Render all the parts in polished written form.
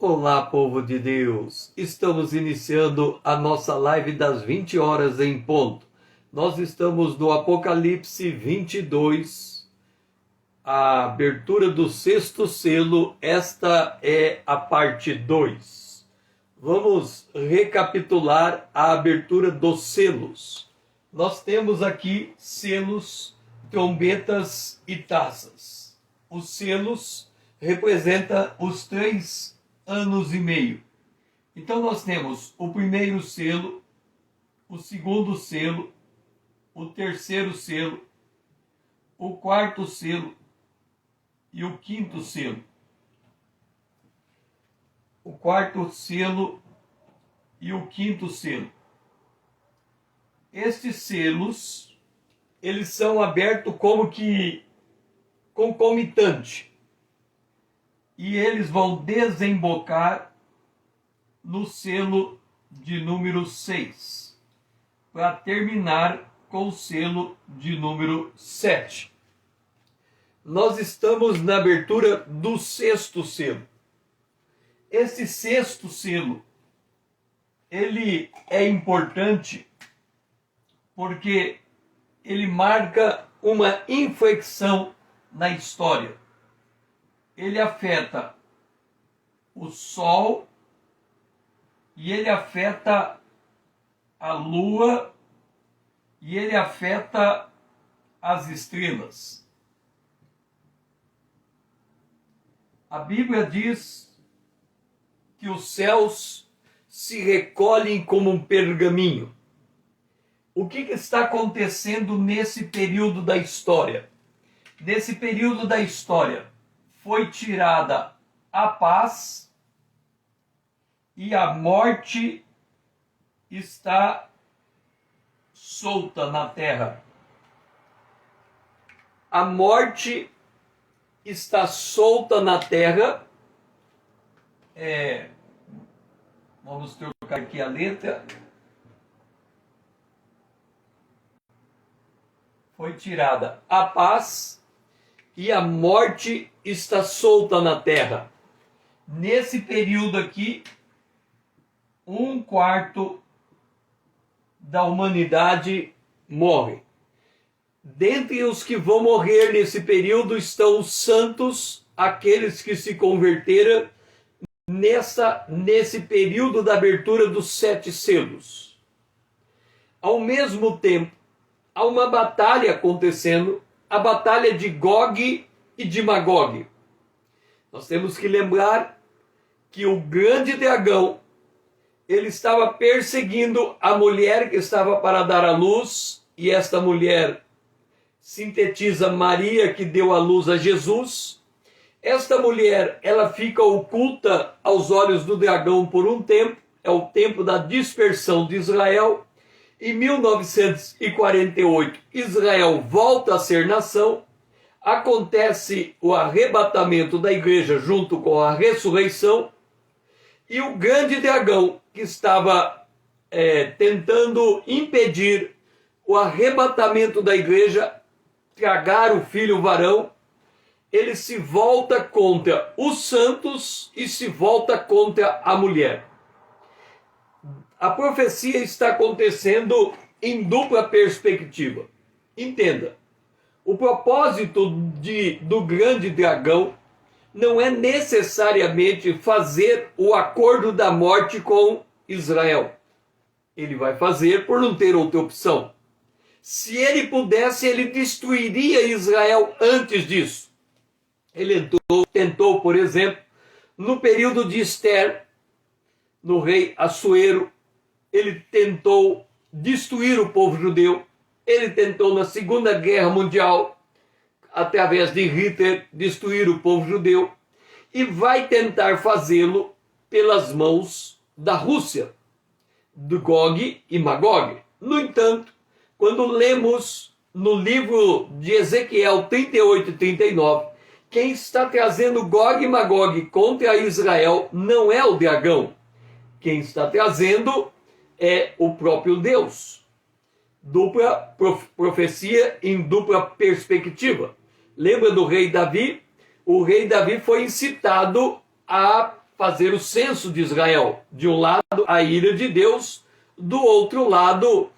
Olá, povo de Deus! Estamos iniciando a nossa live das 20 horas em ponto. Nós estamos no Apocalipse 22, a abertura do sexto selo. Esta é a parte 2. Vamos recapitular a abertura dos selos. Nós temos aqui selos, trombetas e taças. Os selos representam os 3 anos e meio. Então nós temos o primeiro selo, o segundo selo, o terceiro selo, o quarto selo e o quinto selo. O quarto selo e o quinto selo. Estes selos, eles são abertos como que concomitante. E eles vão desembocar no selo de número 6, para terminar com o selo de número 7. Nós estamos na abertura do sexto selo. Esse sexto selo, ele é importante porque ele marca uma inflexão na história. Ele afeta o Sol e ele afeta a Lua e ele afeta as estrelas. A Bíblia diz que os céus se recolhem como um pergaminho. O que está acontecendo nesse período da história? Nesse período da história, foi tirada a paz e a morte está solta na terra. A morte está solta na terra. Vamos trocar aqui a letra. Foi tirada a paz e a morte está solta na terra. Nesse período aqui, 1/4 da humanidade morre. Dentre os que vão morrer nesse período estão os santos, aqueles que se converteram nesse período da abertura dos 7 selos. Ao mesmo tempo, há uma batalha acontecendo, a batalha de Gog e de Magog. Nós temos que lembrar que o grande dragão, ele estava perseguindo a mulher que estava para dar à luz, e esta mulher sintetiza Maria, que deu à luz a Jesus. Esta mulher, ela fica oculta aos olhos do dragão por um tempo, é o tempo da dispersão de Israel. Em 1948, Israel volta a ser nação, acontece o arrebatamento da igreja junto com a ressurreição, e o grande dragão que estava tentando impedir o arrebatamento da igreja, tragar o filho varão, ele se volta contra os santos e se volta contra a mulher. A profecia está acontecendo em dupla perspectiva. Entenda, o propósito do grande dragão não é necessariamente fazer o acordo da morte com Israel. Ele vai fazer por não ter outra opção. Se ele pudesse, ele destruiria Israel antes disso. Ele tentou, por exemplo, no período de Esther, no rei Assuero, ele tentou destruir o povo judeu. Ele tentou na Segunda Guerra Mundial, através de Hitler, destruir o povo judeu. E vai tentar fazê-lo pelas mãos da Rússia, de Gog e Magog. No entanto, quando lemos no livro de Ezequiel 38 e 39, quem está trazendo Gog e Magog contra Israel não é o dragão. Quem está trazendo é o próprio Deus. Dupla profecia em dupla perspectiva. Lembra do rei Davi? O rei Davi foi incitado a fazer o censo de Israel. De um lado, a ira de Deus, do outro lado,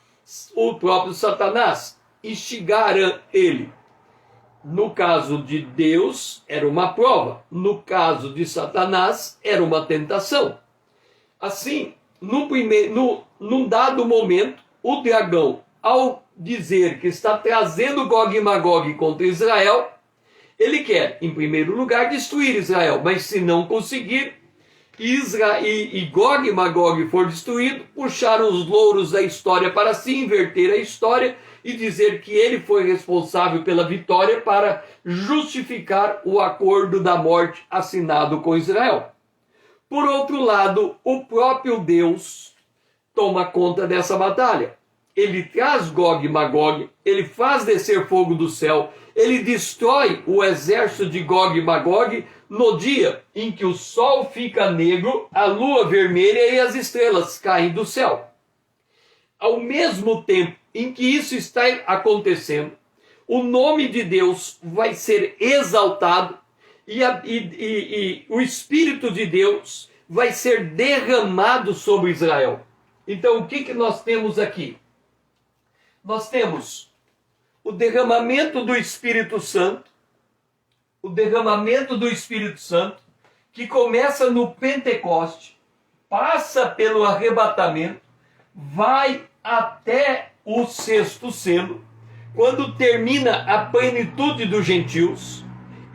o próprio Satanás. Instigaram ele. No caso de Deus, era uma prova. No caso de Satanás, era uma tentação. Assim, num dado momento, o dragão, ao dizer que está trazendo Gog e Magog contra Israel, ele quer, em primeiro lugar, destruir Israel. Mas se não conseguir, e Gog e Magog for destruído, puxaram os louros da história para se inverter a história e dizer que ele foi responsável pela vitória para justificar o acordo da morte assinado com Israel. Por outro lado, o próprio Deus toma conta dessa batalha. Ele traz Gog e Magog, ele faz descer fogo do céu, ele destrói o exército de Gog e Magog no dia em que o sol fica negro, a lua vermelha e as estrelas caem do céu. Ao mesmo tempo em que isso está acontecendo, o nome de Deus vai ser exaltado e o Espírito de Deus vai ser derramado sobre Israel. Então, o que nós temos aqui? Nós temos o derramamento do Espírito Santo, que começa no Pentecoste, passa pelo arrebatamento, vai até o sexto selo, quando termina a plenitude dos gentios,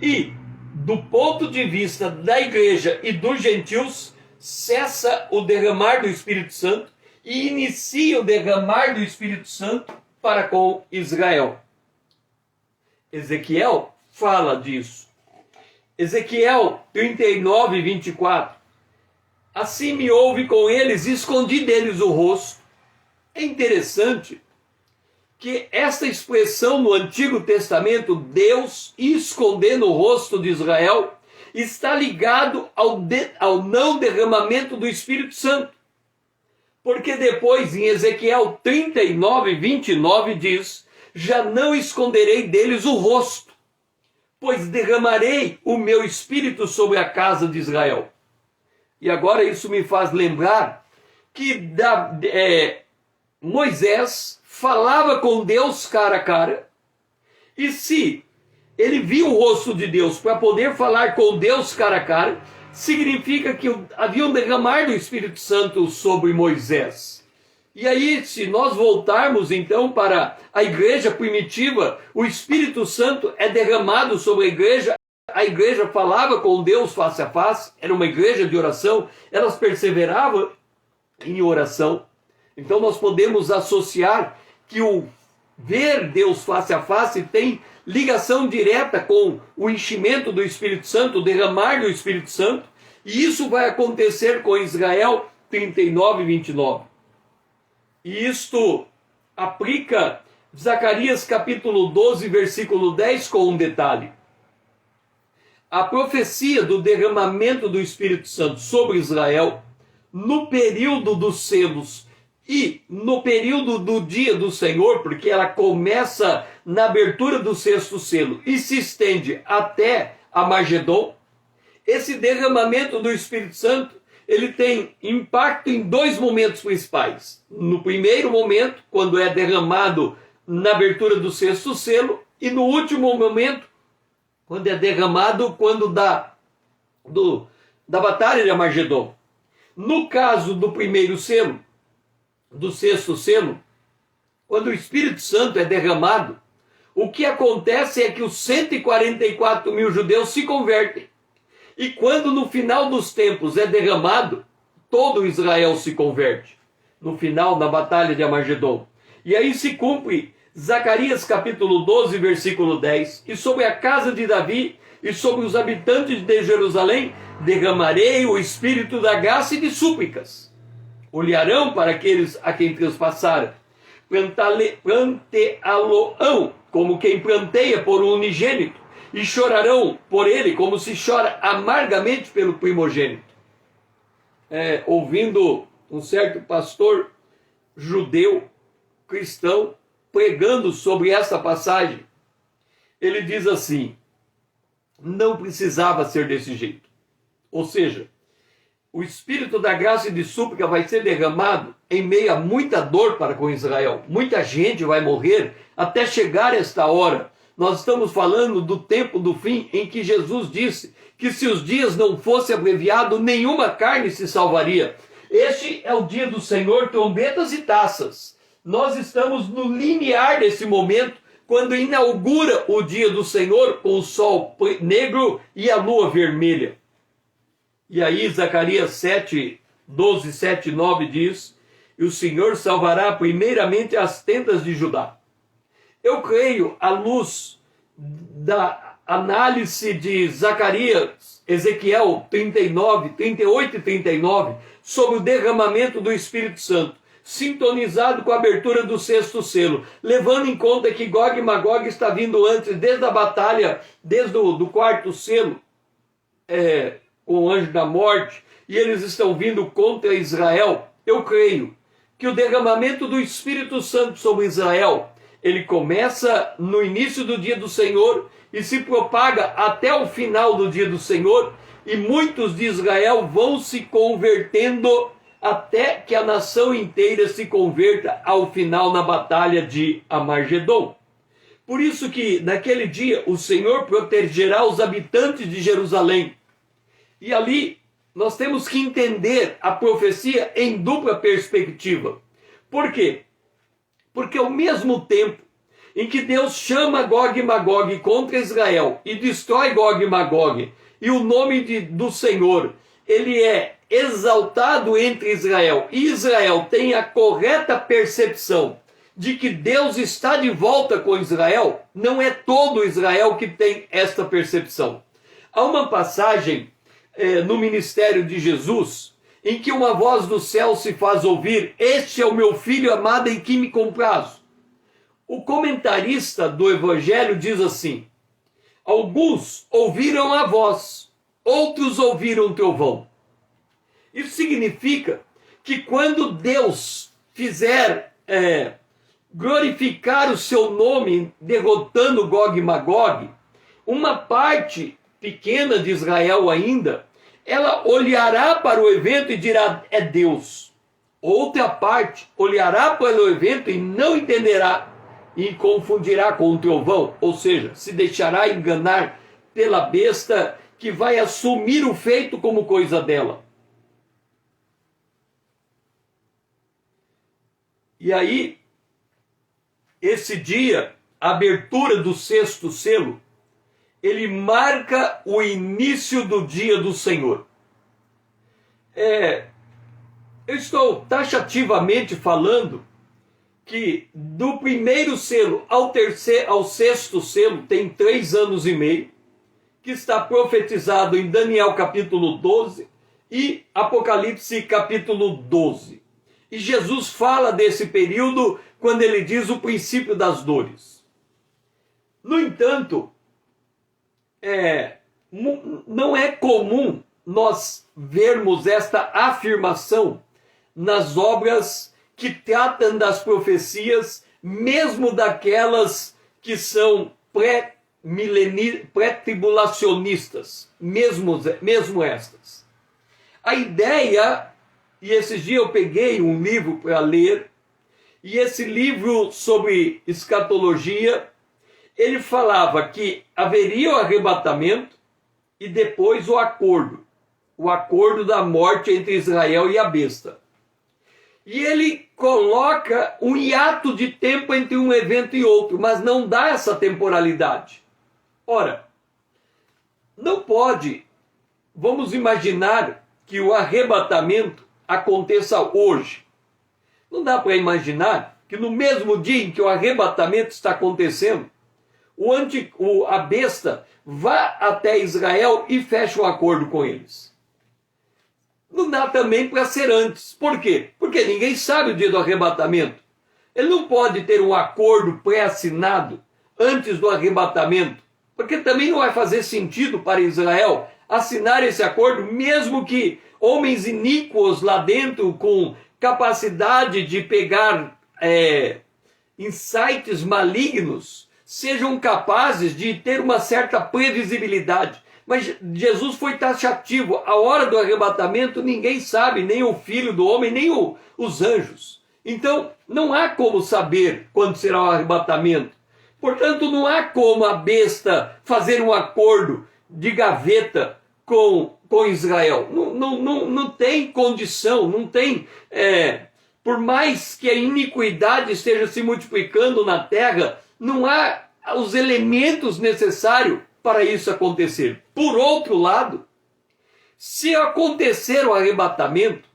e do ponto de vista da igreja e dos gentios, cessa o derramar do Espírito Santo e inicia o derramar do Espírito Santo para com Israel. Ezequiel fala disso. Ezequiel 39, 24. Assim me houve com eles, escondi deles o rosto. É interessante que esta expressão no Antigo Testamento, Deus escondendo o rosto de Israel, está ligado ao não derramamento do Espírito Santo. Porque depois, em Ezequiel 39, 29, diz: já não esconderei deles o rosto, pois derramarei o meu Espírito sobre a casa de Israel. E agora isso me faz lembrar que Moisés falava com Deus cara a cara, e se ele viu o rosto de Deus para poder falar com Deus cara a cara, significa que havia um derramar do Espírito Santo sobre Moisés. E aí, se nós voltarmos então para a igreja primitiva, o Espírito Santo é derramado sobre a igreja falava com Deus face a face, era uma igreja de oração, elas perseveravam em oração. Então nós podemos associar que o ver Deus face a face tem ligação direta com o enchimento do Espírito Santo, o derramar do Espírito Santo, e isso vai acontecer com Israel 39, 29. E isto aplica Zacarias capítulo 12, versículo 10 com um detalhe. A profecia do derramamento do Espírito Santo sobre Israel, no período dos selos e no período do dia do Senhor, porque ela começa na abertura do sexto selo e se estende até Armagedon, esse derramamento do Espírito Santo, ele tem impacto em dois momentos principais. No primeiro momento, quando é derramado na abertura do sexto selo, e no último momento, quando é derramado da batalha de Armagedon. No caso do primeiro selo, do sexto selo, quando o Espírito Santo é derramado, o que acontece é que os 144 mil judeus se convertem. E quando no final dos tempos é derramado, todo Israel se converte. No final, na batalha de Armagedon. E aí se cumpre Zacarias capítulo 12, versículo 10. E sobre a casa de Davi e sobre os habitantes de Jerusalém derramarei o espírito da graça e de súplicas. Olharão para aqueles a quem transpassaram. Planteá-lo-ão, como quem planteia por um unigênito, e chorarão por ele como se chora amargamente pelo primogênito. Ouvindo um certo pastor judeu, cristão, pregando sobre essa passagem, ele diz assim: não precisava ser desse jeito. Ou seja, O Espírito da graça e de súplica vai ser derramado em meio a muita dor para com Israel. Muita gente vai morrer até chegar esta hora. Nós estamos falando do tempo do fim, em que Jesus disse que se os dias não fossem abreviados, nenhuma carne se salvaria. Este é o dia do Senhor, trombetas e taças. Nós estamos no limiar desse momento, quando inaugura o dia do Senhor com o sol negro e a lua vermelha. E aí Zacarias 7, 12, 7 e 9 diz: e o Senhor salvará primeiramente as tendas de Judá. Eu creio, à luz da análise de Zacarias, Ezequiel 39, 38 e 39, sobre o derramamento do Espírito Santo, sintonizado com a abertura do sexto selo, levando em conta que Gog e Magog está vindo antes, desde a batalha, desde o quarto selo, com o anjo da morte, e eles estão vindo contra Israel. Eu creio que o derramamento do Espírito Santo sobre Israel, ele começa no início do dia do Senhor e se propaga até o final do dia do Senhor, e muitos de Israel vão se convertendo até que a nação inteira se converta ao final na batalha de Amargedon. Por isso que naquele dia o Senhor protegerá os habitantes de Jerusalém. E ali nós temos que entender a profecia em dupla perspectiva. Por quê? Porque ao mesmo tempo em que Deus chama Gog e Magog contra Israel e destrói Gog e Magog, e o nome do Senhor, ele é exaltado entre Israel, e Israel tem a correta percepção de que Deus está de volta com Israel, não é todo Israel que tem esta percepção. Há uma passagem no ministério de Jesus, em que uma voz do céu se faz ouvir: este é o meu filho amado em quem me comprazo. O comentarista do evangelho diz assim: alguns ouviram a voz, outros ouviram o trovão. Isso significa que quando Deus fizer glorificar o seu nome derrotando Gog e Magog, uma parte pequena de Israel ainda, ela olhará para o evento e dirá: é Deus. Outra parte olhará para o evento e não entenderá e confundirá com o trovão, ou seja, se deixará enganar pela besta que vai assumir o feito como coisa dela. E aí, esse dia, a abertura do sexto selo, ele marca o início do dia do Senhor. Eu estou taxativamente falando que do primeiro selo ao sexto selo tem 3 anos e meio, que está profetizado em Daniel capítulo 12 e Apocalipse capítulo 12. E Jesus fala desse período quando ele diz o princípio das dores. No entanto, não é comum nós vermos esta afirmação nas obras que tratam das profecias, mesmo daquelas que são pré-tribulacionistas, mesmo estas. A ideia, e esses dias eu peguei um livro para ler, e esse livro sobre escatologia, ele falava que haveria o arrebatamento e depois o acordo da morte entre Israel e a besta. E ele coloca um hiato de tempo entre um evento e outro, mas não dá essa temporalidade. Ora, não pode, vamos imaginar que o arrebatamento aconteça hoje. Não dá para imaginar que no mesmo dia em que o arrebatamento está acontecendo, a besta vá até Israel e feche um acordo com eles. Não dá também para ser antes. Por quê? Porque ninguém sabe o dia do arrebatamento. Ele não pode ter um acordo pré-assinado antes do arrebatamento, porque também não vai fazer sentido para Israel assinar esse acordo, mesmo que homens iníquos lá dentro, com capacidade de pegar insights malignos, sejam capazes de ter uma certa previsibilidade. Mas Jesus foi taxativo. A hora do arrebatamento ninguém sabe, nem o Filho do Homem, nem os anjos. Então, não há como saber quando será o arrebatamento. Portanto, não há como a besta fazer um acordo de gaveta com Israel. Não tem condição, não tem... por mais que a iniquidade esteja se multiplicando na terra, não há os elementos necessários para isso acontecer. Por outro lado, se acontecer o arrebatamento,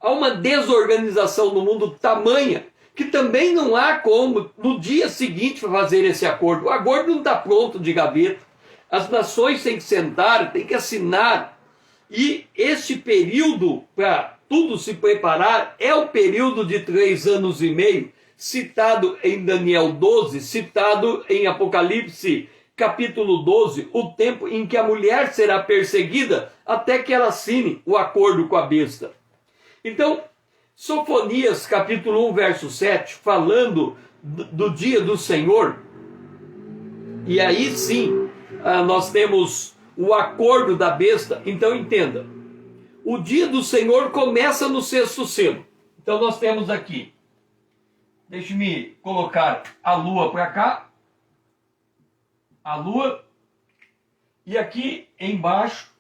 há uma desorganização no mundo tamanha que também não há como no dia seguinte fazer esse acordo. O acordo não está pronto de gaveta. As nações têm que sentar, têm que assinar. E este período para tudo se preparar é o período de 3 anos e meio, citado em Daniel 12, citado em Apocalipse capítulo 12, o tempo em que a mulher será perseguida até que ela assine o acordo com a besta. Então, Sofonias capítulo 1, verso 7, falando do dia do Senhor, e aí sim nós temos o acordo da besta. Então entenda, o dia do Senhor começa no 6º selo. Então nós temos aqui, deixe-me colocar a lua para cá, a lua, e aqui embaixo,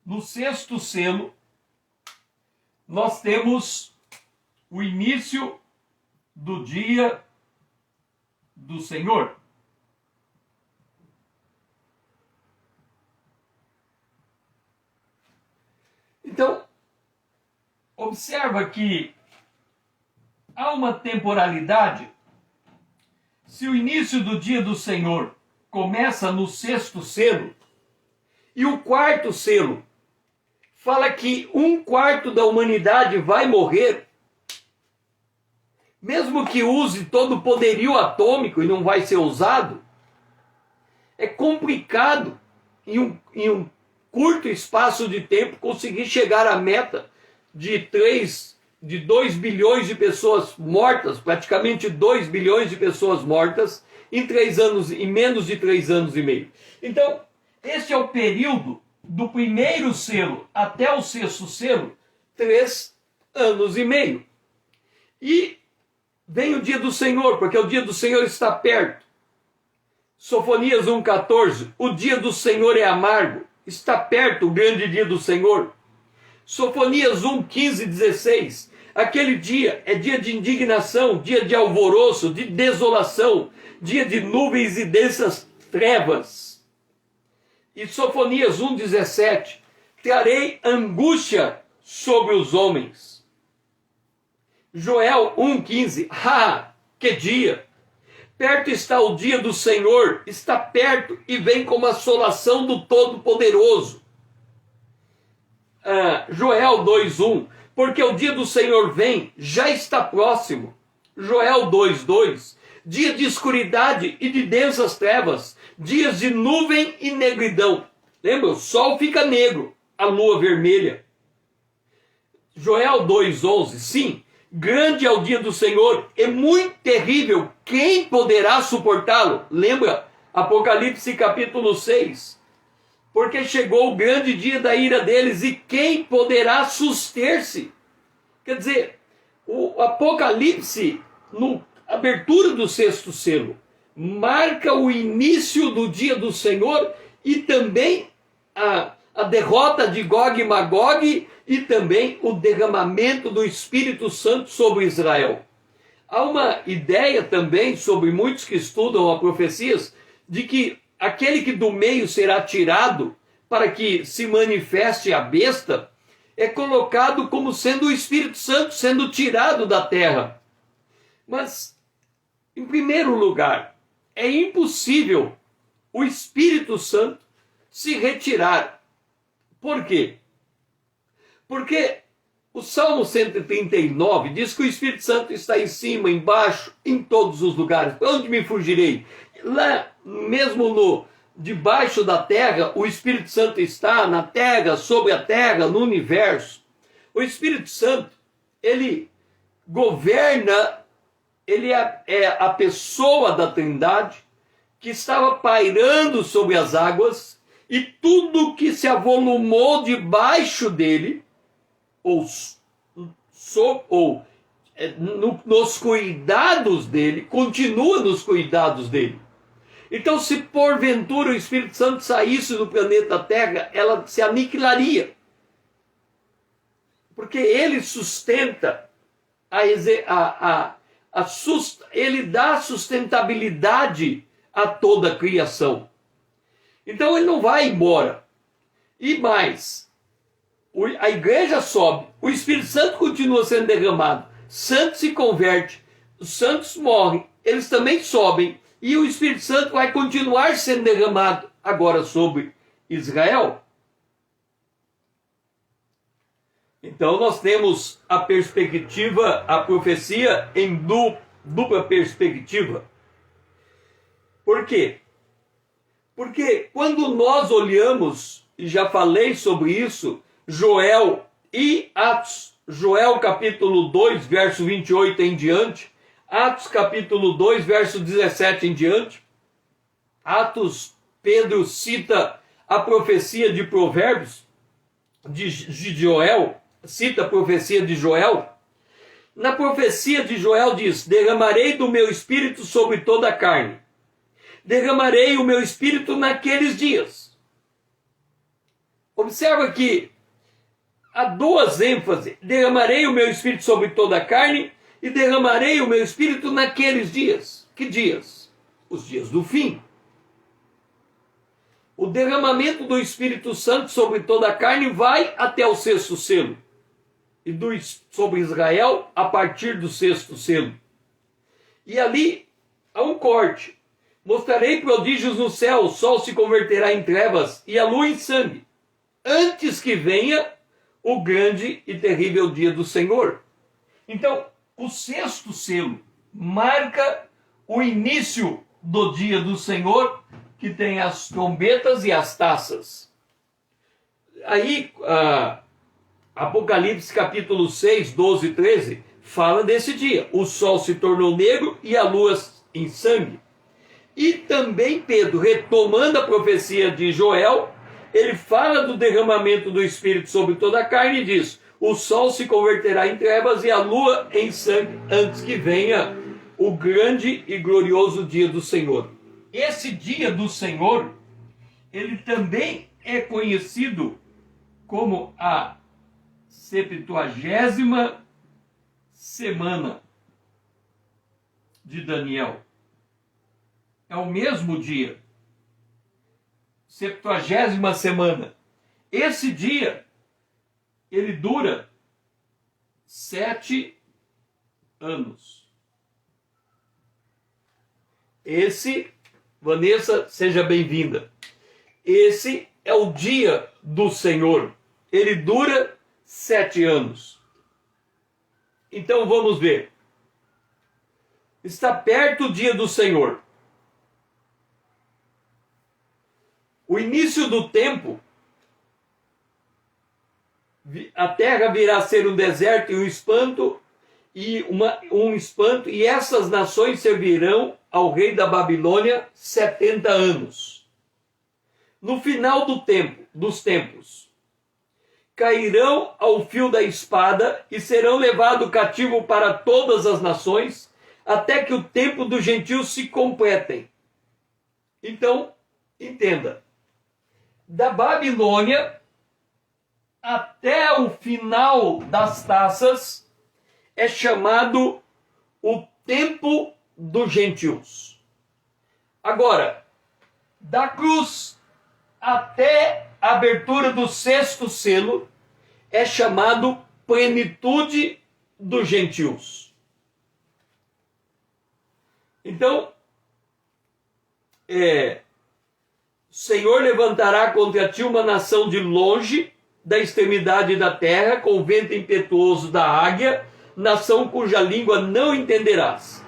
no 6º selo, nós temos o início do dia do Senhor. Então, observa que há uma temporalidade. Se o início do dia do Senhor começa no 6º selo, e o 4º selo fala que 1/4 da humanidade vai morrer, mesmo que use todo o poderio atômico e não vai ser usado, é complicado em um curto espaço de tempo conseguir chegar à meta de 2 bilhões de pessoas mortas, praticamente 2 bilhões de pessoas mortas, em 3 anos, em menos de 3 anos e meio. Então, este é o período do 1º selo até o 6º selo, 3 anos e meio. E vem o dia do Senhor, porque o dia do Senhor está perto. Sofonias 1,14, o dia do Senhor é amargo, está perto o grande dia do Senhor. Sofonias 1,15, 16, aquele dia é dia de indignação, dia de alvoroço, de desolação, dia de nuvens e densas trevas. E Sofonias 1,17, trarei angústia sobre os homens. Joel 1,15, que dia! Perto está o dia do Senhor, está perto e vem como assolação do Todo-Poderoso. Joel 2,1, porque o dia do Senhor vem, já está próximo. Joel 2,2, dia de escuridade e de densas trevas, dias de nuvem e negridão. Lembra? O sol fica negro, a lua vermelha. Joel 2,11, sim, grande é o dia do Senhor, é muito terrível, quem poderá suportá-lo? Lembra? Apocalipse capítulo 6. Porque chegou o grande dia da ira deles, e quem poderá suster-se? Quer dizer, o Apocalipse, na abertura do 6º selo, marca o início do dia do Senhor e também a derrota de Gog e Magog e também o derramamento do Espírito Santo sobre Israel. Há uma ideia também, sobre muitos que estudam a profecias, de que aquele que do meio será tirado para que se manifeste a besta, é colocado como sendo o Espírito Santo sendo tirado da terra. Mas, em primeiro lugar, é impossível o Espírito Santo se retirar. Por quê? Porque o Salmo 139 diz que o Espírito Santo está em cima, embaixo, em todos os lugares. Para onde me fugirei? Lá, mesmo debaixo da terra, o Espírito Santo está na terra, sobre a terra, no universo. O Espírito Santo, ele governa, ele é a pessoa da Trindade que estava pairando sobre as águas e tudo que se avolumou debaixo dele, nos cuidados dele, continua nos cuidados dele. Então, se porventura o Espírito Santo saísse do planeta Terra, ela se aniquilaria. Porque ele sustenta, ele dá sustentabilidade a toda a criação. Então ele não vai embora. E mais, a igreja sobe, o Espírito Santo continua sendo derramado, santo se converte, os santos morrem, eles também sobem, e o Espírito Santo vai continuar sendo derramado agora sobre Israel. Então nós temos a perspectiva, a profecia em dupla perspectiva. Por quê? Porque quando nós olhamos, e já falei sobre isso, Joel e Atos, Joel capítulo 2, verso 28 em diante, Atos capítulo 2, verso 17 em diante, Atos, Pedro cita a profecia de Provérbios, de Joel, cita a profecia de Joel. Na profecia de Joel diz: derramarei do meu espírito sobre toda a carne, derramarei o meu espírito naqueles dias. Observa que há duas ênfases: derramarei o meu espírito sobre toda a carne e derramarei o meu espírito naqueles dias. Que dias? Os dias do fim. O derramamento do Espírito Santo sobre toda a carne vai até o sexto selo. E sobre Israel a partir do sexto selo. E ali há um corte. Mostrarei prodígios no céu, o sol se converterá em trevas e a lua em sangue, antes que venha o grande e terrível dia do Senhor. Então, o sexto selo marca o início do dia do Senhor, que tem as trombetas e as taças. Aí, Apocalipse capítulo 6, 12 e 13, fala desse dia. O sol se tornou negro e a lua em sangue. E também Pedro, retomando a profecia de Joel, ele fala do derramamento do Espírito sobre toda a carne e diz: o sol se converterá em trevas e a lua em sangue, antes que venha o grande e glorioso dia do Senhor. Esse dia do Senhor, ele também é conhecido como a 70ª semana de Daniel. É o mesmo dia. 70ª semana. Esse dia, ele dura 7 anos. Vanessa, seja bem-vinda. Esse é o dia do Senhor. Ele dura 7 anos. Então vamos ver. Está perto o dia do Senhor. O início do tempo, a terra virá a ser um deserto e um espanto, e essas nações servirão ao rei da Babilônia 70 anos. No final dos tempos, cairão ao fio da espada e serão levados cativo para todas as nações, até que o tempo dos gentios se completem. Então, entenda, da Babilônia até o final das taças é chamado o tempo dos gentios. Agora, da cruz até a abertura do sexto selo é chamado plenitude dos gentios. Então, o Senhor levantará contra ti uma nação de longe, da extremidade da terra, com o vento impetuoso da águia, nação cuja língua não entenderás.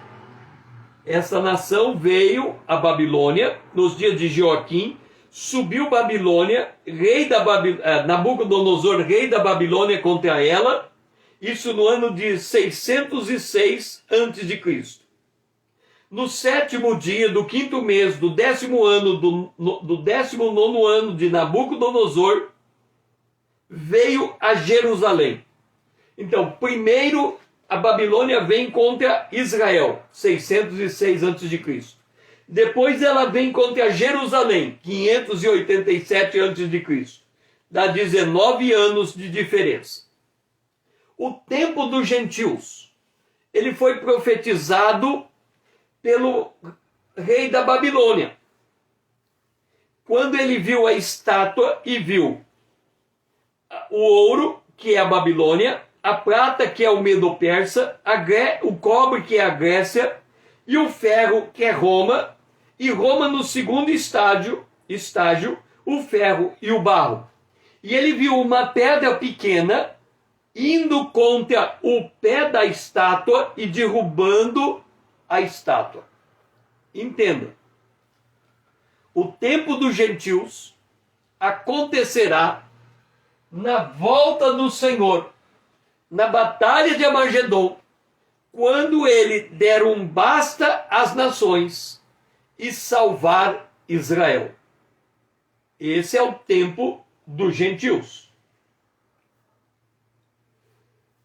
Essa nação veio a Babilônia nos dias de Joaquim, subiu Babilônia, Nabucodonosor, rei da Babilônia, contra ela, isso no ano de 606 a.C. no 7º dia do 5º mês do 10º ano do 19º ano de Nabucodonosor, veio a Jerusalém. Então, primeiro a Babilônia vem contra Israel, 606 a.C. Depois ela vem contra Jerusalém, 587 a.C. Dá 19 anos de diferença. O tempo dos gentios, ele foi profetizado pelo rei da Babilônia. Quando ele viu a estátua e viu o ouro, que é a Babilônia, a prata, que é o Medo-Persa, o cobre, que é a Grécia, e o ferro, que é Roma, e Roma no segundo estágio, o ferro e o barro. E ele viu uma pedra pequena indo contra o pé da estátua e derrubando a estátua. Entenda, o tempo dos gentios acontecerá na volta do Senhor, na batalha de Armagedon, quando ele der um basta às nações e salvar Israel. Esse é o tempo dos gentios.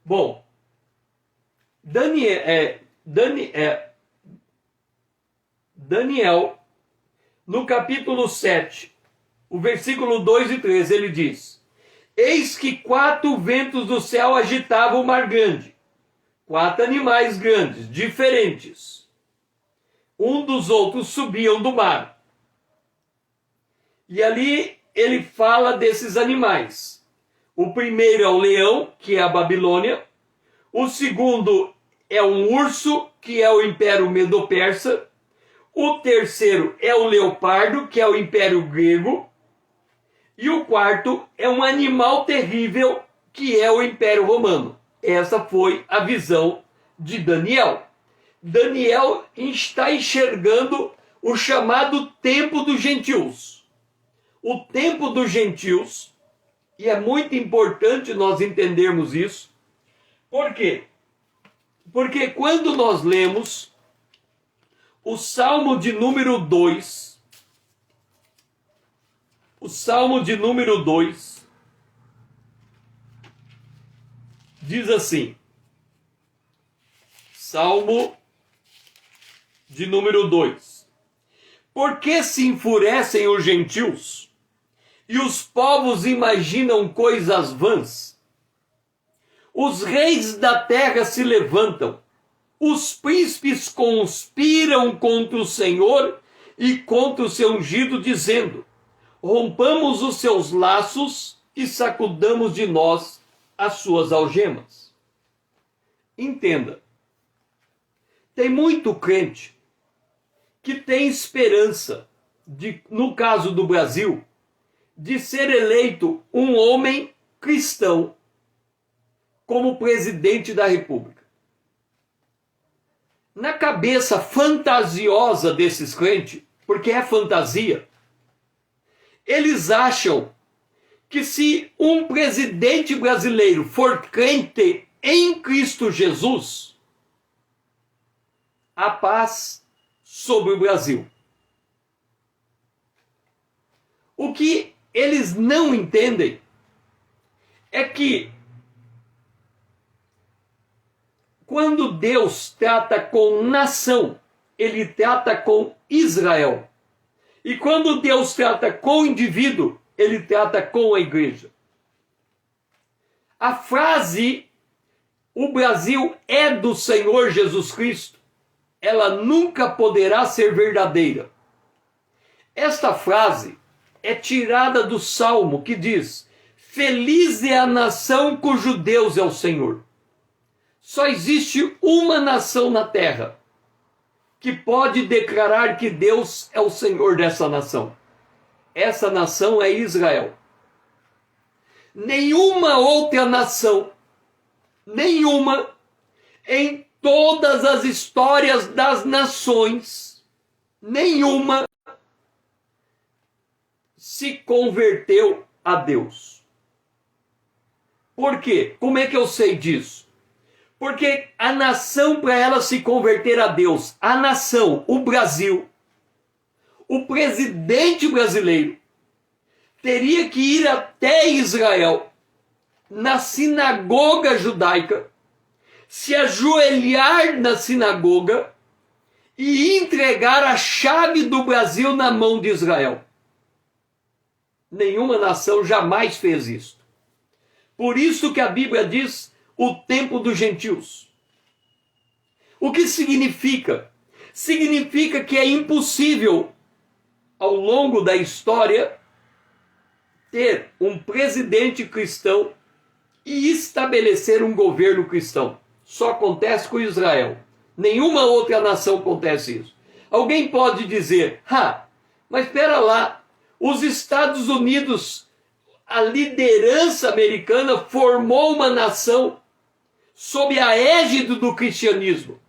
Bom, Daniel, no capítulo 7, o versículo 2 e 3, ele diz: Eis que 4 ventos do céu agitavam o mar grande, 4 animais grandes, diferentes, um dos outros subiam do mar. E ali ele fala desses animais. O primeiro é o leão, que é a Babilônia. O segundo é um urso, que é o Império Medo-Persa. O terceiro é o leopardo, que é o Império Grego. E o quarto é um animal terrível, que é o Império Romano. Essa foi a visão de Daniel. Daniel está enxergando o chamado tempo dos gentios. O tempo dos gentios, e é muito importante nós entendermos isso. Por quê? Porque quando nós lemos o Salmo de número 2, diz assim, Salmo de número 2: Por que se enfurecem os gentios e os povos imaginam coisas vãs? Os reis da terra se levantam, os príncipes conspiram contra o Senhor e contra o seu ungido, dizendo: rompamos os seus laços e sacudamos de nós as suas algemas. Entenda, tem muito crente que tem esperança, no caso do Brasil, de ser eleito um homem cristão como presidente da República. Na cabeça fantasiosa desses crentes, porque é fantasia, eles acham que se um presidente brasileiro for crente em Cristo Jesus, há paz sobre o Brasil. O que eles não entendem é que quando Deus trata com nação, ele trata com Israel. E quando Deus trata com o indivíduo, ele trata com a igreja. A frase, o Brasil é do Senhor Jesus Cristo, ela nunca poderá ser verdadeira. Esta frase é tirada do Salmo que diz: feliz é a nação cujo Deus é o Senhor. Só existe uma nação na terra que pode declarar que Deus é o Senhor dessa nação. Essa nação é Israel. Nenhuma outra nação, nenhuma, em todas as histórias das nações, nenhuma se converteu a Deus. Por quê? Como é que eu sei disso? Porque a nação, para ela se converter a Deus, a nação, o Brasil, o presidente brasileiro, teria que ir até Israel, na sinagoga judaica, se ajoelhar na sinagoga e entregar a chave do Brasil na mão de Israel. Nenhuma nação jamais fez isso. Por isso que a Bíblia diz o tempo dos gentios. O que significa? Significa que é impossível, ao longo da história, ter um presidente cristão e estabelecer um governo cristão. Só acontece com Israel. Nenhuma outra nação acontece isso. Alguém pode dizer, mas espera lá, os Estados Unidos, a liderança americana formou uma nação sob a égide do cristianismo.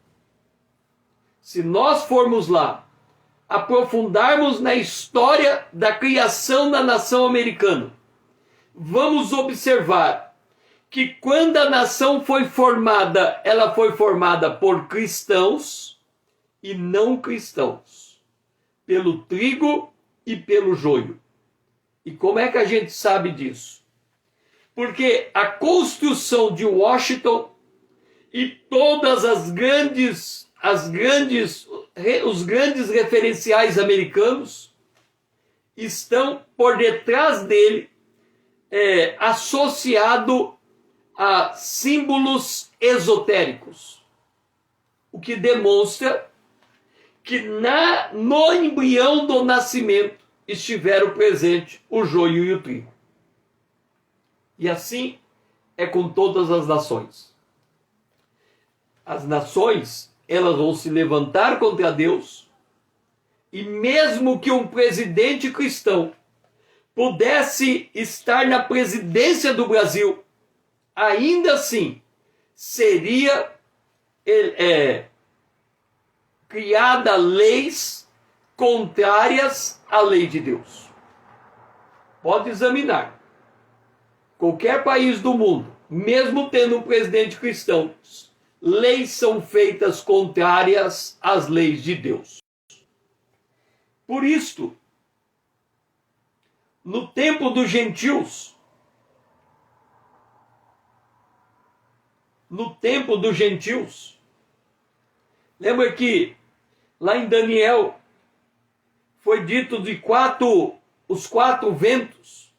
Se nós formos lá, aprofundarmos na história da criação da nação americana, vamos observar que quando a nação foi formada, ela foi formada por cristãos e não cristãos, pelo trigo e pelo joio. E como é que a gente sabe disso? Porque a construção de Washington e todas os grandes referenciais americanos estão por detrás dele, associado a símbolos esotéricos, o que demonstra que no embrião do nascimento estiveram presentes o joio e o trigo. E assim é com todas as nações. As nações, elas vão se levantar contra Deus, e mesmo que um presidente cristão pudesse estar na presidência do Brasil, ainda assim seria criada leis contrárias à lei de Deus. Pode examinar. Qualquer país do mundo, mesmo tendo um presidente cristão, leis são feitas contrárias às leis de Deus. Por isto, no tempo dos gentios, lembra que lá em Daniel foi dito de os quatro ventos.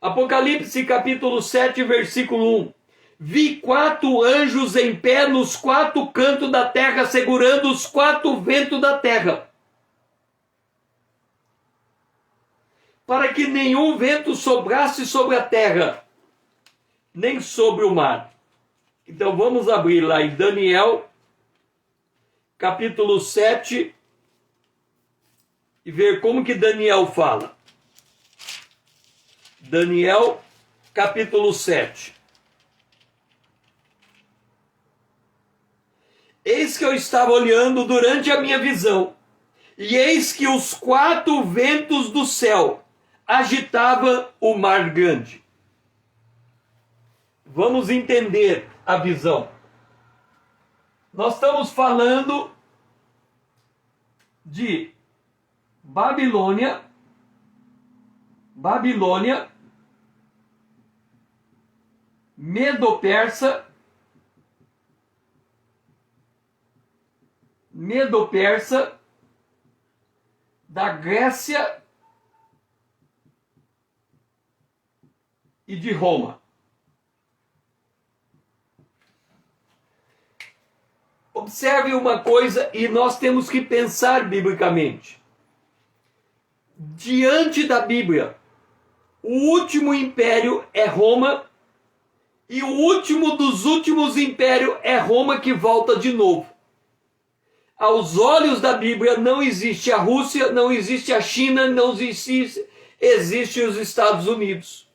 Apocalipse capítulo 7, versículo 1. Vi 4 anjos em pé nos 4 cantos da terra, segurando os 4 ventos da terra, para que nenhum vento sobrasse sobre a terra, nem sobre o mar. Então vamos abrir lá em Daniel, capítulo 7, e ver como que Daniel fala. Daniel, capítulo 7. Eis que eu estava olhando durante a minha visão, e eis que os 4 ventos do céu agitavam o mar grande. Vamos entender a visão. Nós estamos falando de Babilônia, Medo-Persa, da Grécia e de Roma. Observe uma coisa, e nós temos que pensar biblicamente. Diante da Bíblia, o último império é Roma, e o último dos últimos impérios é Roma, que volta de novo. Aos olhos da Bíblia não existe a Rússia, não existe a China, não existe os Estados Unidos.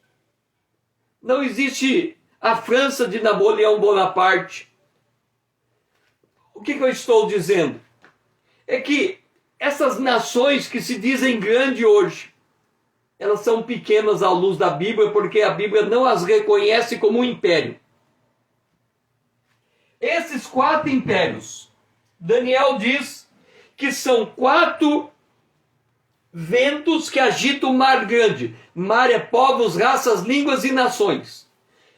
Não existe a França de Napoleão Bonaparte. O que eu estou dizendo? É que essas nações que se dizem grandes hoje, elas são pequenas à luz da Bíblia, porque a Bíblia não as reconhece como um império. Esses 4 impérios, Daniel diz que são 4 ventos que agitam o mar grande. Mar é povos, raças, línguas e nações.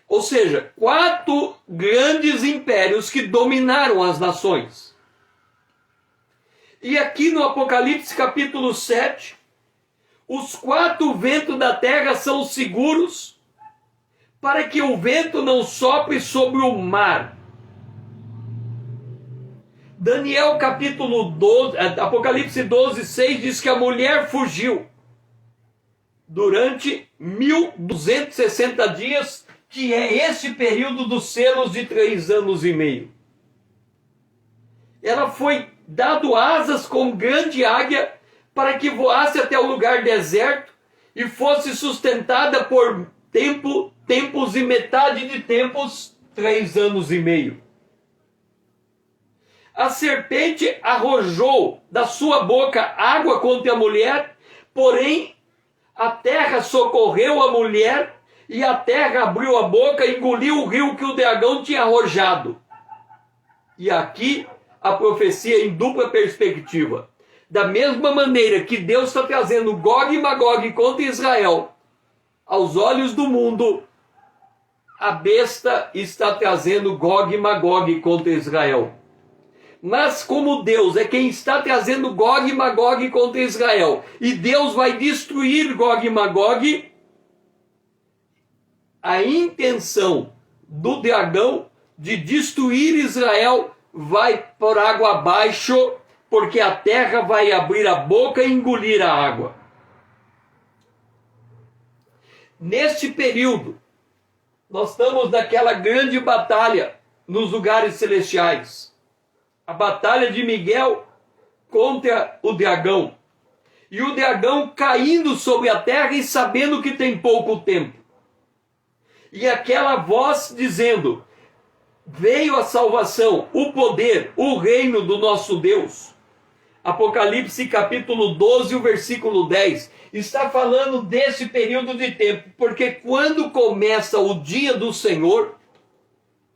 Ou seja, 4 grandes impérios que dominaram as nações. E aqui no Apocalipse capítulo 7, os 4 ventos da terra são seguros para que o vento não sopre sobre o mar. Daniel capítulo 12, Apocalipse 12, 6 diz que a mulher fugiu durante 1260 dias, que é esse período dos selos de 3 anos e meio. Ela foi dado asas como grande águia para que voasse até o lugar deserto e fosse sustentada por tempos e metade de tempos, 3 anos e meio. A serpente arrojou da sua boca água contra a mulher, porém a terra socorreu a mulher e a terra abriu a boca e engoliu o rio que o dragão tinha arrojado. E aqui a profecia em dupla perspectiva. Da mesma maneira que Deus está trazendo Gog e Magog contra Israel, aos olhos do mundo, a besta está trazendo Gog e Magog contra Israel. Mas como Deus é quem está trazendo Gog e Magog contra Israel, e Deus vai destruir Gog e Magog, a intenção do dragão de destruir Israel vai por água abaixo, porque a terra vai abrir a boca e engolir a água. Neste período, nós estamos naquela grande batalha nos lugares celestiais. A batalha de Miguel contra o dragão. E o dragão caindo sobre a terra e sabendo que tem pouco tempo. E aquela voz dizendo: veio a salvação, o poder, o reino do nosso Deus. Apocalipse capítulo 12, o versículo 10. Está falando desse período de tempo, porque quando começa o dia do Senhor,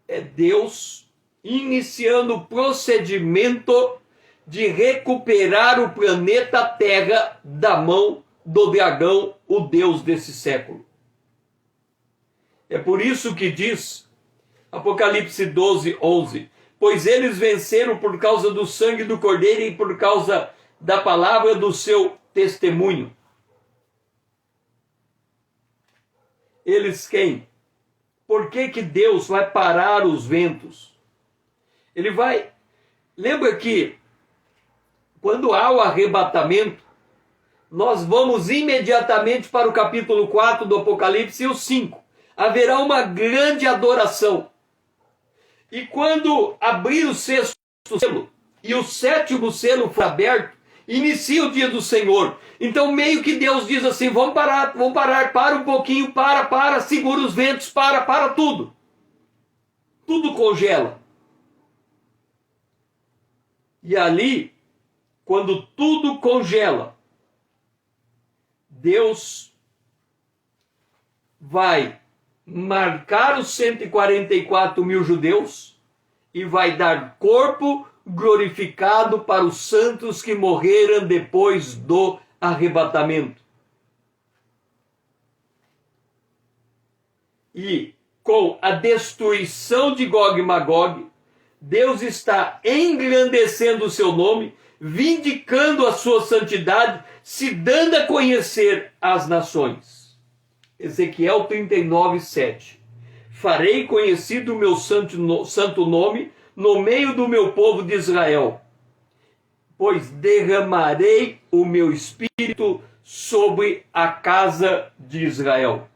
é Deus iniciando o procedimento de recuperar o planeta Terra da mão do dragão, o Deus desse século. É por isso que diz Apocalipse 12, 11, pois eles venceram por causa do sangue do Cordeiro e por causa da palavra do seu testemunho. Eles quem? Por que que Deus vai parar os ventos? Ele vai... Lembra que quando há o arrebatamento, nós vamos imediatamente para o capítulo 4 do Apocalipse e o 5. Haverá uma grande adoração. E quando abrir o 6º selo e o 7º selo for aberto, inicia o dia do Senhor. Então meio que Deus diz assim: vamos parar, para um pouquinho, para, segura os ventos, para tudo. Tudo congela. E ali, quando tudo congela, Deus vai marcar os 144 mil judeus e vai dar corpo glorificado para os santos que morreram depois do arrebatamento. E com a destruição de Gog e Magog, Deus está engrandecendo o seu nome, vindicando a sua santidade, se dando a conhecer às nações. Ezequiel 39, 7. Farei conhecido o meu santo nome no meio do meu povo de Israel, pois derramarei o meu espírito sobre a casa de Israel.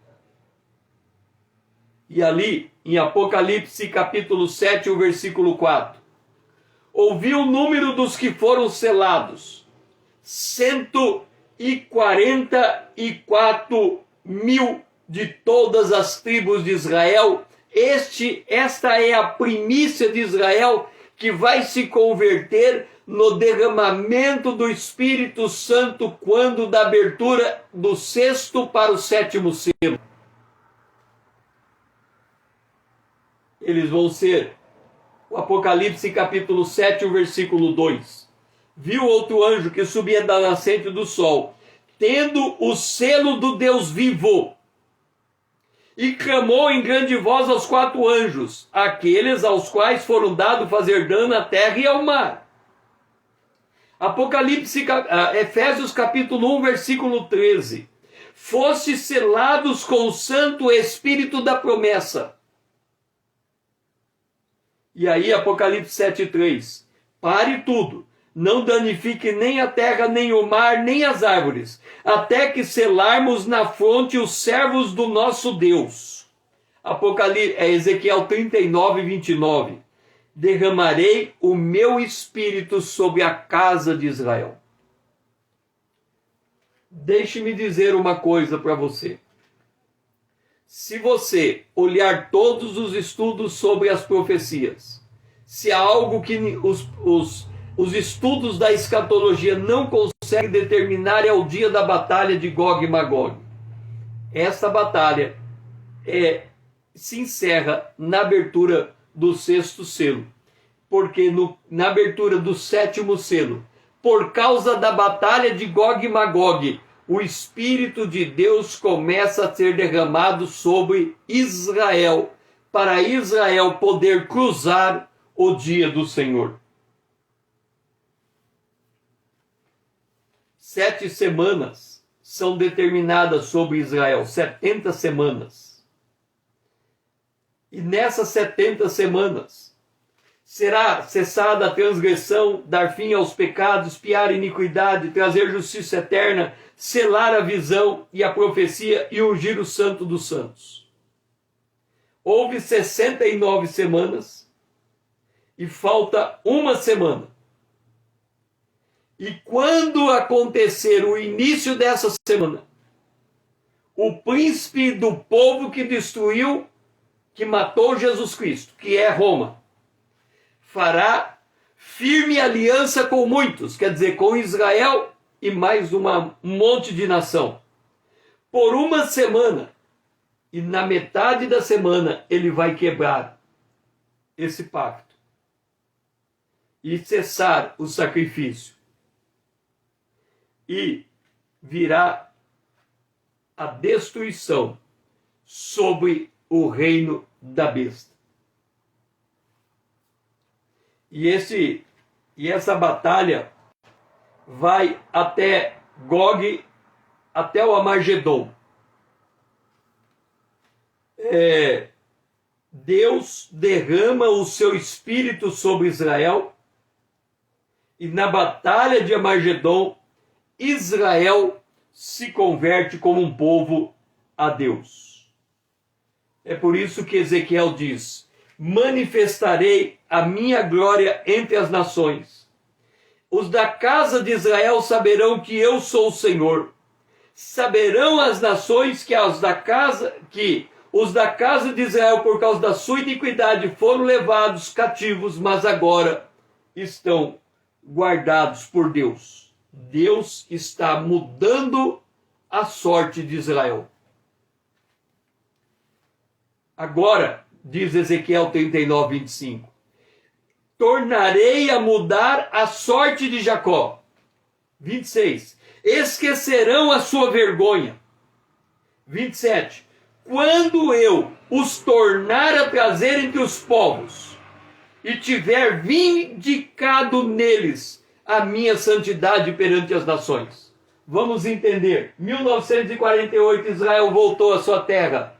E ali, em Apocalipse capítulo 7, o versículo 4. Ouvi o número dos que foram selados, 144 mil de todas as tribos de Israel. Esta é a primícia de Israel que vai se converter no derramamento do Espírito Santo quando da abertura do 6º para o 7º selo. Eles vão ser O Apocalipse capítulo 7, o versículo 2. Viu outro anjo que subia da nascente do sol, tendo o selo do Deus vivo, e clamou em grande voz aos 4 anjos, aqueles aos quais foram dado fazer dano à terra e ao mar. Efésios capítulo 1, versículo 13. Foste selados com o Santo Espírito da promessa. E aí Apocalipse 7:3. Pare tudo, não danifique nem a terra, nem o mar, nem as árvores, até que selarmos na fronte os servos do nosso Deus. Ezequiel 39:29. Derramarei o meu espírito sobre a casa de Israel. Deixe-me dizer uma coisa para você. Se você olhar todos os estudos sobre as profecias, se há algo que os estudos da escatologia não conseguem determinar, é o dia da batalha de Gog e Magog. Essa batalha se encerra na abertura do 6º selo, porque na abertura do 7º selo, por causa da batalha de Gog e Magog, o Espírito de Deus começa a ser derramado sobre Israel, para Israel poder cruzar o dia do Senhor. 7 semanas são determinadas sobre Israel, 70 semanas. E nessas 70 semanas será cessada a transgressão, dar fim aos pecados, expiar a iniquidade, trazer justiça eterna, selar a visão e a profecia e ungir o Santo dos Santos. Houve 69 semanas e falta uma semana. E quando acontecer o início dessa semana, o príncipe do povo que destruiu, que matou Jesus Cristo, que é Roma, fará firme aliança com muitos, quer dizer, com Israel e mais um monte de nação, por uma semana. E na metade da semana ele vai quebrar esse pacto e cessar o sacrifício. E virá a destruição sobre o reino da besta. E essa batalha vai até Gog, até o Armagedon. Deus derrama o seu espírito sobre Israel, e na batalha de Armagedon, Israel se converte como um povo a Deus. É por isso que Ezequiel diz: manifestarei a minha glória entre as nações. Os da casa de Israel saberão que eu sou o Senhor. Saberão as nações que os da casa de Israel, por causa da sua iniquidade, foram levados cativos, mas agora estão guardados por Deus. Deus está mudando a sorte de Israel. Agora, diz Ezequiel 39:25, tornarei a mudar a sorte de Jacó. 26, esquecerão a sua vergonha. 27, quando eu os tornar a trazer entre os povos, e tiver vindicado neles a minha santidade perante as nações. Vamos entender. 1948, Israel voltou à sua terra.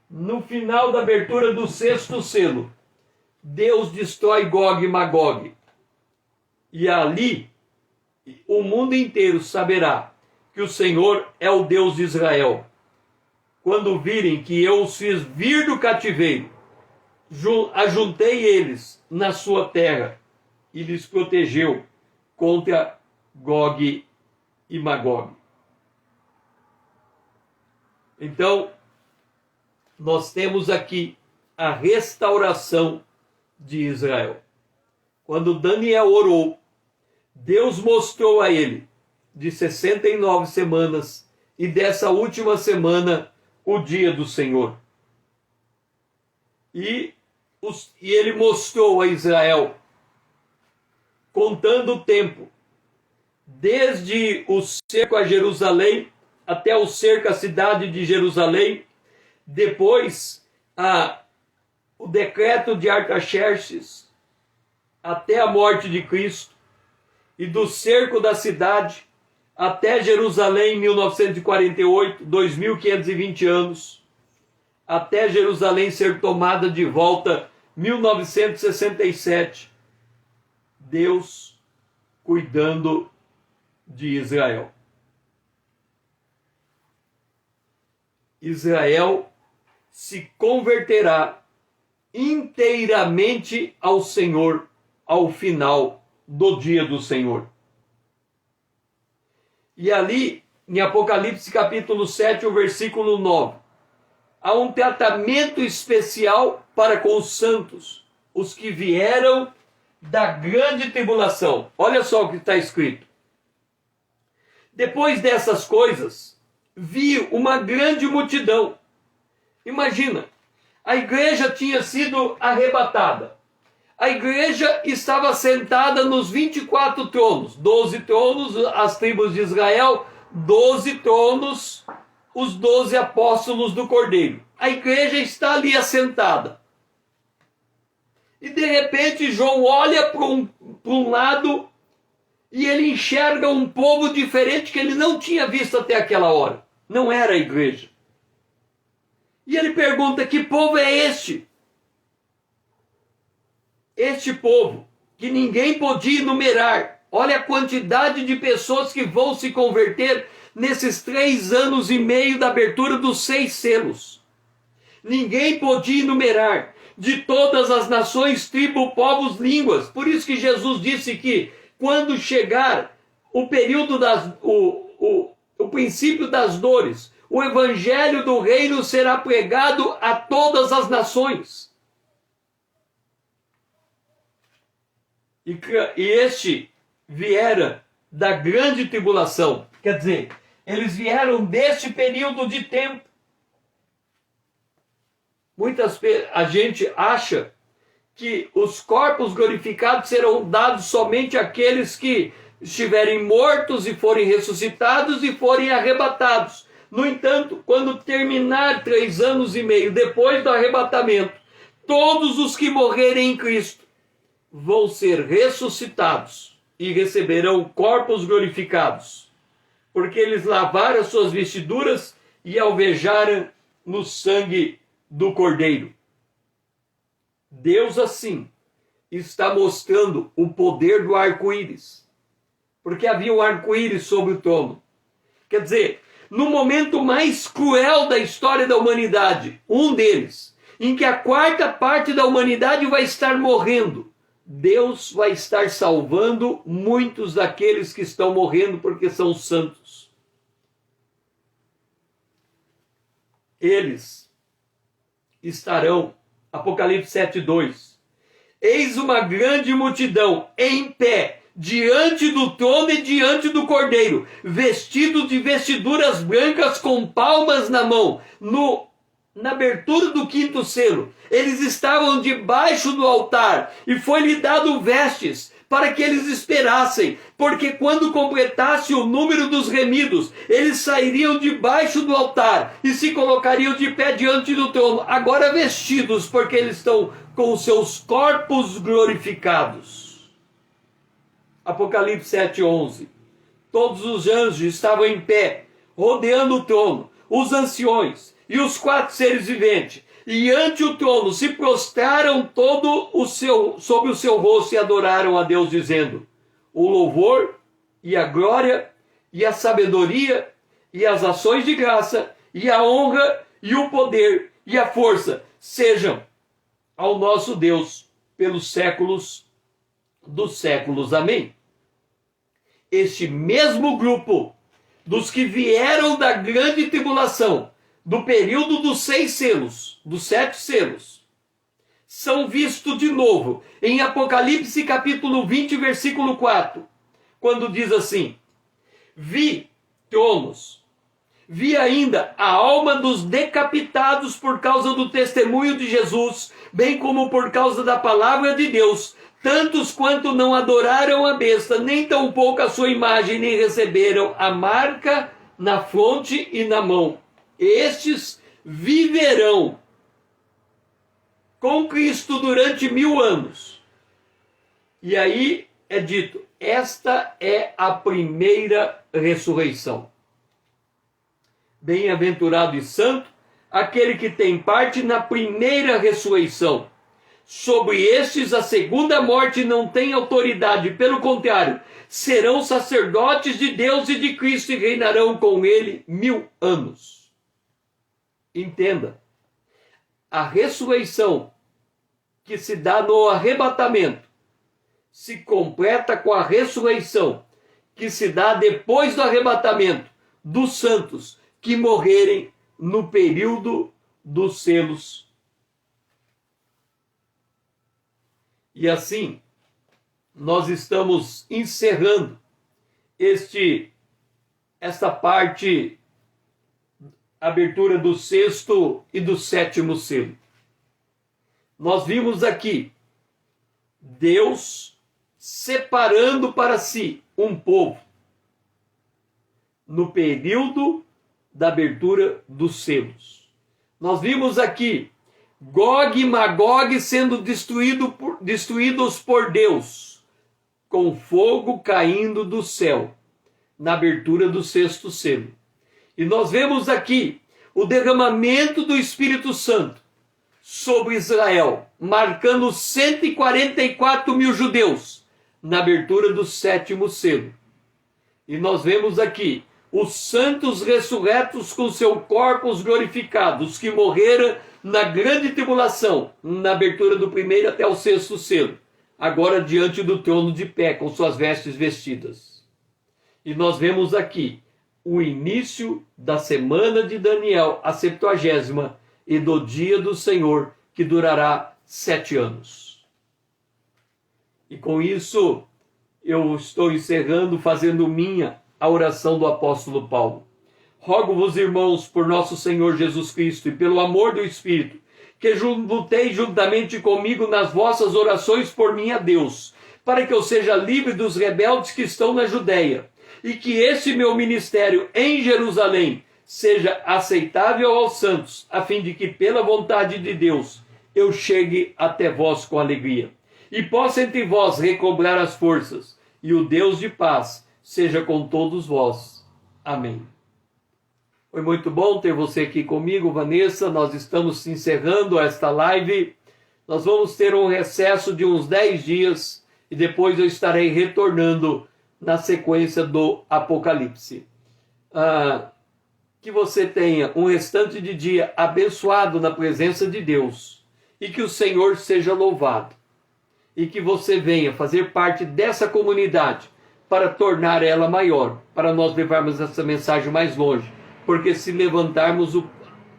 No final da abertura do 6º selo, Deus destrói Gog e Magog. E ali, o mundo inteiro saberá que o Senhor é o Deus de Israel. Quando virem que eu os fiz vir do cativeiro, ajuntei eles na sua terra e lhes protegeu contra Gog e Magog. Então, nós temos aqui a restauração de Israel. Quando Daniel orou, Deus mostrou a ele de 69 semanas e dessa última semana o dia do Senhor. E e ele mostrou a Israel, contando o tempo, desde o cerco a Jerusalém até o cerco à cidade de Jerusalém, depois o decreto de Artaxerxes até a morte de Cristo, e do cerco da cidade até Jerusalém em 1948, 2.520 anos, até Jerusalém ser tomada de volta 1967, Deus cuidando de Israel. Israel se converterá inteiramente ao Senhor ao final do dia do Senhor. E ali, em Apocalipse capítulo 7, o versículo 9, há um tratamento especial para com os santos, os que vieram da grande tribulação. Olha só o que está escrito. Depois dessas coisas, vi uma grande multidão. Imagina, a igreja tinha sido arrebatada. A igreja estava sentada nos 24 tronos. 12 tronos, as tribos de Israel, 12 tronos, os 12 apóstolos do Cordeiro. A igreja está ali assentada. E de repente João olha para um lado e ele enxerga um povo diferente que ele não tinha visto até aquela hora. Não era a igreja. E ele pergunta: que povo é este? Este povo que ninguém podia enumerar. Olha a quantidade de pessoas que vão se converter nesses 3 anos e meio da abertura dos 6 selos. Ninguém podia enumerar. De todas as nações, tribos, povos, línguas. Por isso que Jesus disse que quando chegar o período o princípio das dores, o evangelho do reino será pregado a todas as nações. E este viera da grande tribulação. Quer dizer, eles vieram deste período de tempo. A gente acha que os corpos glorificados serão dados somente àqueles que estiverem mortos e forem ressuscitados e forem arrebatados. No entanto, quando terminar 3 anos e meio depois do arrebatamento, todos os que morrerem em Cristo vão ser ressuscitados e receberão corpos glorificados, porque eles lavaram as suas vestiduras e alvejaram no sangue do Cordeiro. Deus assim está mostrando o poder do arco-íris, porque havia um arco-íris sobre o trono. Quer dizer, no momento mais cruel da história da humanidade, um deles, em que a 4ª parte da humanidade vai estar morrendo, Deus vai estar salvando muitos daqueles que estão morrendo porque são santos. Eles estarão, Apocalipse 7:2, eis uma grande multidão em pé diante do trono e diante do Cordeiro, vestidos de vestiduras brancas com palmas na mão. Na abertura do 5º selo, eles estavam debaixo do altar e foi-lhe dado vestes para que eles esperassem, porque quando completasse o número dos remidos, eles sairiam debaixo do altar e se colocariam de pé diante do trono, agora vestidos, porque eles estão com seus corpos glorificados. Apocalipse 7:11. Todos os anjos estavam em pé, rodeando o trono, os anciões e os 4 seres viventes, e ante o trono se prostraram sobre o seu rosto e adoraram a Deus, dizendo: o louvor e a glória e a sabedoria e as ações de graça e a honra e o poder e a força sejam ao nosso Deus pelos séculos dos séculos. Amém. Este mesmo grupo dos que vieram da grande tribulação, do período dos 6 selos, dos 7 selos, são vistos de novo em Apocalipse capítulo 20, versículo 4, quando diz assim: vi tronos, Vi ainda a alma dos decapitados por causa do testemunho de Jesus, bem como por causa da palavra de Deus, tantos quanto não adoraram a besta, nem tampouco a sua imagem, nem receberam a marca na fronte e na mão. Estes viverão com Cristo durante 1000 anos. E aí é dito, esta é a primeira ressurreição. Bem-aventurado e santo aquele que tem parte na primeira ressurreição. Sobre estes a segunda morte não tem autoridade, pelo contrário, serão sacerdotes de Deus e de Cristo e reinarão com ele 1000 anos. Entenda, a ressurreição que se dá no arrebatamento se completa com a ressurreição que se dá depois do arrebatamento dos santos que morrerem no período dos selos. E assim, nós estamos encerrando esta parte, abertura do 6º e do 7º selo. Nós vimos aqui Deus separando para si um povo no período da abertura dos selos. Nós vimos aqui Gog e Magog sendo destruídos por Deus, com fogo caindo do céu, na abertura do 6º selo. E nós vemos aqui o derramamento do Espírito Santo sobre Israel, marcando 144 mil judeus, na abertura do 7º selo. E nós vemos aqui os santos ressurretos com seus corpos glorificados, que morreram na grande tribulação, na abertura do 1º até o 6º selo, agora diante do trono de pé, com suas vestes vestidas. E nós vemos aqui o início da semana de Daniel, a 70ª, e do dia do Senhor, que durará 7 anos. E com isso, eu estou encerrando, fazendo minha a oração do apóstolo Paulo. Rogo-vos, irmãos, por nosso Senhor Jesus Cristo e pelo amor do Espírito, que luteis juntamente comigo nas vossas orações por mim a Deus, para que eu seja livre dos rebeldes que estão na Judéia, e que este meu ministério em Jerusalém seja aceitável aos santos, a fim de que, pela vontade de Deus, eu chegue até vós com alegria, e possa entre vós recobrar as forças, e o Deus de paz seja com todos vós. Amém. Foi muito bom ter você aqui comigo, Vanessa. Nós estamos encerrando esta live. Nós vamos ter um recesso de uns 10 dias e depois eu estarei retornando na sequência do Apocalipse. Que você tenha um restante de dia abençoado na presença de Deus e que o Senhor seja louvado. E que você venha fazer parte dessa comunidade para tornar ela maior, para nós levarmos essa mensagem mais longe. Porque se levantarmos o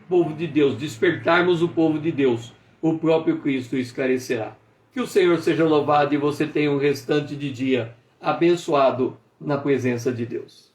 povo de Deus, despertarmos o povo de Deus, o próprio Cristo esclarecerá. Que o Senhor seja louvado e você tenha um restante de dia abençoado na presença de Deus.